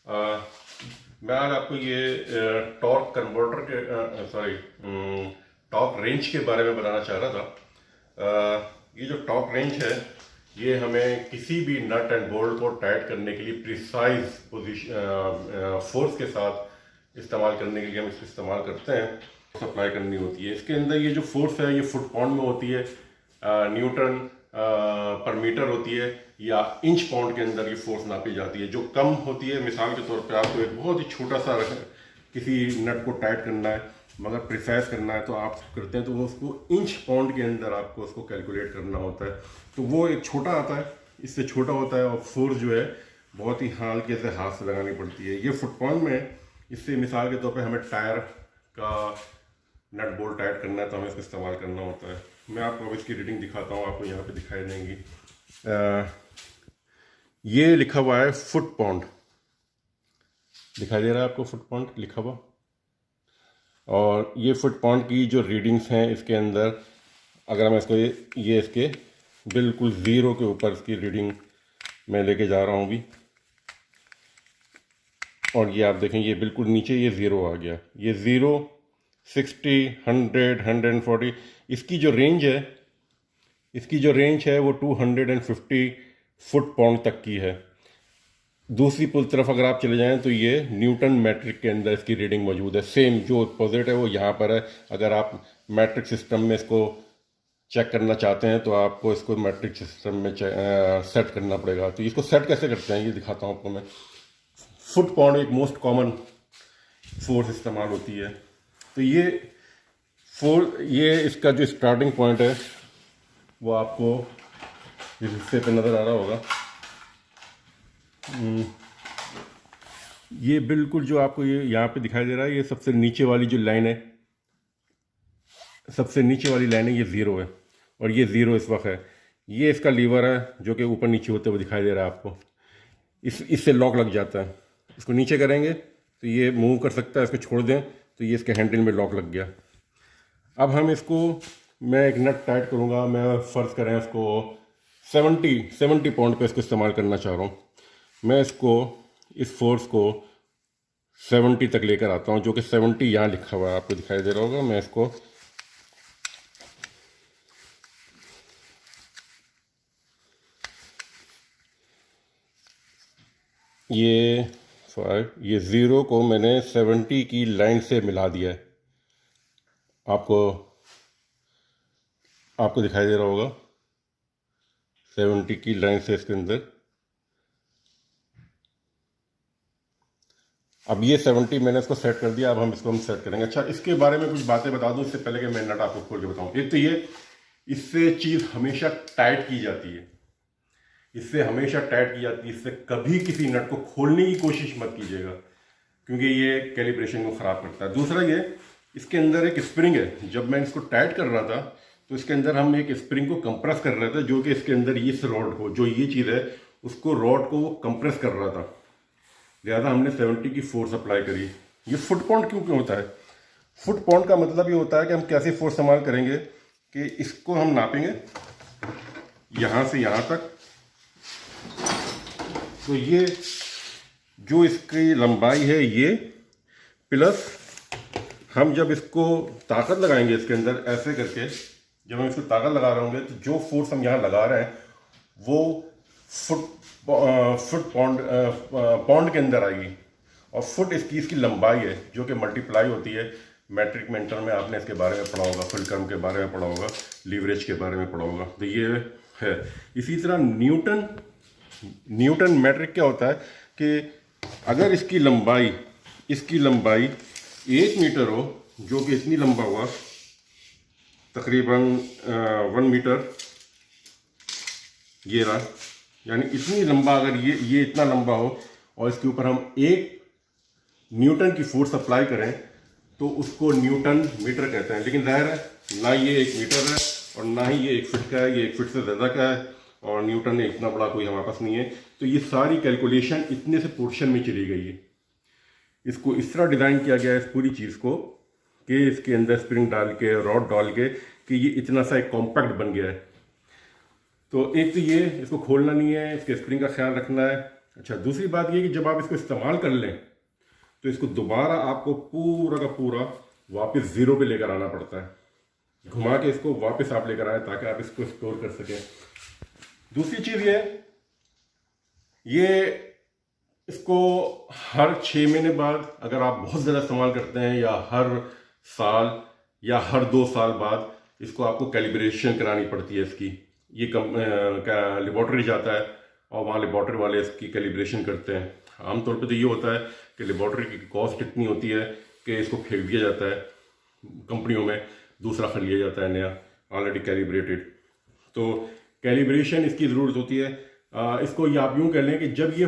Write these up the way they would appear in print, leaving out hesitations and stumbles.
अ, मैं आज आपको ये टॉर्क कन्वर्टर के टॉर्क रेंज के बारे में बताना चाह रहा था। ये जो टॉर्क रेंज है ये हमें किसी भी नट एंड बोल्ट को टाइट करने के लिए प्रिसाइज पोजीशन फोर्स के साथ इस्तेमाल करने के लिए हम इसको इस्तेमाल करते हैं। सप्लाई करनी होती है। इसके अंदर ये जो फोर्स है ये फुट पाउंड में होती है, न्यूटन पर मीटर होती है, या इंच पाउंड के अंदर ये फोर्स नापी जाती है। जो कम होती है, मिसाल के तौर पे आपको एक बहुत ही छोटा सा किसी नट को टाइट करना है मगर प्रिसाइज करना है तो आप करते हैं तो वो उसको इंच पाउंड के अंदर आपको उसको कैलकुलेट करना होता है। तो वो एक छोटा आता है, इससे छोटा होता है, और फोर्स जो है बहुत ही हल्के से हाथ से लगानी पड़ती है। ये फुट पाउंड में, इससे मिसाल के तौर पे हमें टायर का नट बोल्ट टाइट करना है तो हमें इसका इस्तेमाल करना होता है। मैं आपको अब इसकी रीडिंग दिखाता हूँ, आपको यहाँ पे दिखाई देंगी। ये लिखा हुआ है फुट पाउंड, दिखाई दे रहा है आपको फुट पाउंड लिखा हुआ। और ये फुट पाउंड की जो रीडिंग्स हैं इसके अंदर, अगर मैं इसको ये इसके बिल्कुल ज़ीरो के ऊपर इसकी रीडिंग मैं लेके जा रहा हूँ भी, और ये आप देखें ये बिल्कुल नीचे ये ज़ीरो आ गया। ये 0, 60, 100, 140, इसकी जो रेंज है, इसकी जो रेंज है वो 250 फुट पाउंड तक की है। दूसरी पुल तरफ अगर आप चले जाएं तो ये न्यूटन मैट्रिक के अंदर इसकी रीडिंग मौजूद है। सेम जो अपोजिट है वो यहाँ पर है। अगर आप मैट्रिक सिस्टम में इसको चेक करना चाहते हैं तो आपको इसको मैट्रिक सिस्टम में सेट करना पड़ेगा। तो इसको सेट कैसे करते हैं ये दिखाता हूँ आपको मैं। फुट पाउंड एक मोस्ट कॉमन फोर्स इस्तेमाल होती है। तो ये इसका जो स्टार्टिंग पॉइंट है वो आपको इस हिस्से पे नज़र आ रहा होगा। ये बिल्कुल जो आपको ये यहाँ पे दिखाई दे रहा है, ये सबसे नीचे वाली जो लाइन है, सबसे नीचे वाली लाइन है, ये ज़ीरो है, और ये ज़ीरो इस वक्त है। ये इसका लीवर है जो कि ऊपर नीचे होते हुए दिखाई दे रहा है आपको। इससे लॉक लग जाता है। इसको नीचे करेंगे तो ये मूव कर सकता है, इसको छोड़ दें तो ये इसके हैंडल में लॉक लग गया। अब हम इसको, मैं एक नट टाइट करूँगा, मैं फ़र्ज़ करें इसको 70 पाउंड पे इसको इस्तेमाल करना चाह रहा हूँ। मैं इसको, इस फोर्स को 70 तक लेकर आता हूँ, जो कि 70 यहाँ लिखा हुआ है, आपको दिखाई दे रहा होगा। मैं इसको ये 0 को मैंने 70 की लाइन से मिला दिया है। आपको आपको दिखाई दे रहा होगा 70 की लाइन से इसके अंदर। अब ये 70 मैंने इसको सेट कर दिया। अब हम इसको सेट करेंगे। अच्छा, इसके बारे में कुछ बातें बता दूं इससे पहले कि मैं नट आपको खोल के बताऊं। एक तो ये, इससे चीज़ हमेशा टाइट की जाती है, इससे हमेशा टाइट की जाती है। इससे कभी किसी नट को खोलने की कोशिश मत कीजिएगा क्योंकि ये कैलिब्रेशन को ख़राब करता है। दूसरा ये, इसके अंदर एक स्प्रिंग है। जब मैं इसको टाइट कर रहा था तो इसके अंदर हम एक स्प्रिंग को कंप्रेस कर रहे थे, जो कि इसके अंदर इस रॉड को, जो ये चीज़ है उसको, रॉड को कंप्रेस कर रहा था। लिहाजा हमने 70 की फोर्स अप्लाई करी। ये फुट पाउंड क्यों होता है? फुट पाउंड का मतलब ये होता है कि हम कैसे फोर्स इस्तेमाल करेंगे कि इसको हम नापेंगे यहाँ से यहाँ तक। तो ये जो इसकी लंबाई है ये, प्लस हम जब इसको ताकत लगाएंगे इसके अंदर ऐसे करके, जब हम इसको ताकत लगा रहे होंगे तो जो फोर्स हम यहाँ लगा रहे हैं वो फुट पाउंड के अंदर आएगी। और फुट इसकी लंबाई है जो कि मल्टीप्लाई होती है। मैट्रिक में, इंटर में आपने इसके बारे में पढ़ा होगा, फुलक्रम के बारे में पढ़ा होगा, लीवरेज के बारे में पढ़ा होगा। तो ये है। इसी तरह न्यूटन मैट्रिक क्या होता है कि अगर इसकी लंबाई 1 मीटर हो, जो कि इतनी लंबा हुआ तकरीबन 1 मीटर, ये रहा, यानी इतनी लंबा, अगर ये इतना लंबा हो और इसके ऊपर हम 1 न्यूटन की फोर्स अप्लाई करें तो उसको न्यूटन मीटर कहते हैं। लेकिन जाहिर है ना ये 1 मीटर है और ना ही ये 1 फीट का है, ये 1 फीट से ज़्यादा का है, और न्यूटन ने इतना बड़ा कोई हमारे पास नहीं है। तो ये सारी कैलकुलेशन इतने से पोर्शन में चली गई है। इसको इस तरह डिज़ाइन किया गया है इस पूरी चीज़ को कि इसके अंदर स्प्रिंग डाल के, रॉड डाल के, कि ये इतना सा एक कॉम्पैक्ट बन गया है। तो एक तो ये, इसको खोलना नहीं है, इसके स्प्रिंग का ख्याल रखना है। अच्छा, दूसरी बात ये कि जब आप इसको इस्तेमाल कर लें तो इसको दोबारा आपको पूरा का पूरा वापस ज़ीरो पे लेकर आना पड़ता है। घुमा के इसको वापस आप लेकर आए ताकि आप इसको स्टोर कर सकें। दूसरी चीज़ ये इसको हर 6 महीने बाद अगर आप बहुत ज़्यादा इस्तेमाल करते हैं, या हर साल या हर 2 साल बाद इसको आपको कैलिब्रेशन करानी पड़ती है इसकी। ये लेबॉर्ट्री जाता है और वहाँ लेबॉर्ट्री वाले इसकी कैलिब्रेशन करते हैं। आमतौर पे तो ये होता है कि लेबॉर्ट्री की कॉस्ट इतनी होती है कि इसको फेंक दिया जाता है कंपनियों में, दूसरा खरीद लिया जाता है नया ऑलरेडी कैलिब्रेटेड। तो कैलिब्रेशन इसकी ज़रूरत होती है। इसको ये आप यूँ कह लें कि जब ये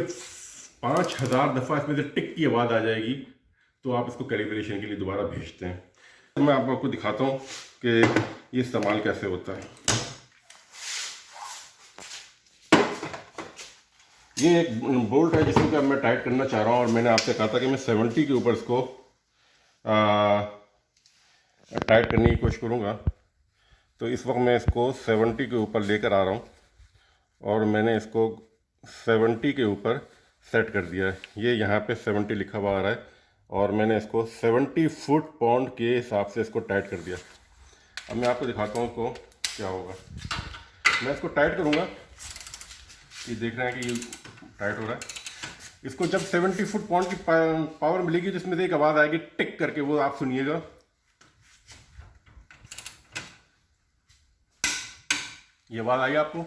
5000 दफ़ा इसमें से टिक की आवाज़ आ जाएगी तो आप इसको कैलिब्रेशन के लिए दोबारा भेजते हैं। तो मैं आपको दिखाता हूँ कि ये इस्तेमाल कैसे होता है। ये एक बोल्ट है जिसको कि मैं टाइट करना चाह रहा हूँ, और मैंने आपसे कहा था कि मैं 70 के ऊपर इसको टाइट करने की कोशिश करूँगा। तो इस वक्त मैं इसको 70 के ऊपर लेकर आ रहा हूँ और मैंने इसको 70 के ऊपर सेट कर दिया है। ये यहाँ पे 70 लिखा हुआ आ रहा है और मैंने इसको 70 फुट पाउंड के हिसाब से इसको टाइट कर दिया। अब मैं आपको दिखाता हूँ इसको क्या होगा। मैं इसको टाइट करूँगा, ये देख रहे हैं कि ये टाइट हो रहा है। इसको जब 70 फुट पाउंड की पावर मिलेगी तो इसमें से एक आवाज़ आएगी टिक करके, वो आप सुनिएगा। ये आवाज़ आई आपको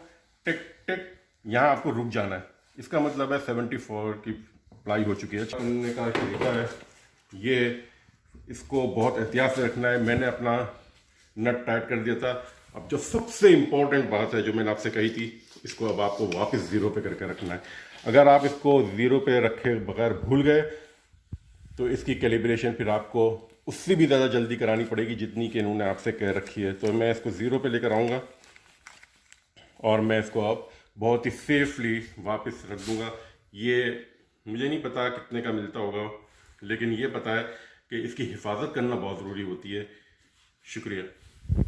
टिक टिक, यहाँ आपको रुक जाना है। इसका मतलब है 74 की अप्लाई हो चुकी है। करने का तरीका है ये, इसको बहुत एहतियात से रखना है। मैंने अपना नट टाइट कर दिया था। अब जो सबसे इम्पोर्टेंट बात है जो मैंने आपसे कही थी, इसको अब आपको वापस ज़ीरो पे करके रखना है। अगर आप इसको ज़ीरो पे रखे बगैर भूल गए तो इसकी कैलिब्रेशन फिर आपको उससे भी ज़्यादा जल्दी करानी पड़ेगी जितनी कि इन्होंने आपसे कह रखी है। तो मैं इसको ज़ीरो पे लेकर आऊँगा और मैं इसको अब बहुत ही सेफली वापस रख दूँगा। ये मुझे नहीं पता कितने का मिलता होगा, लेकिन ये पता है कि इसकी हिफाजत करना बहुत ज़रूरी होती है। शुक्रिया।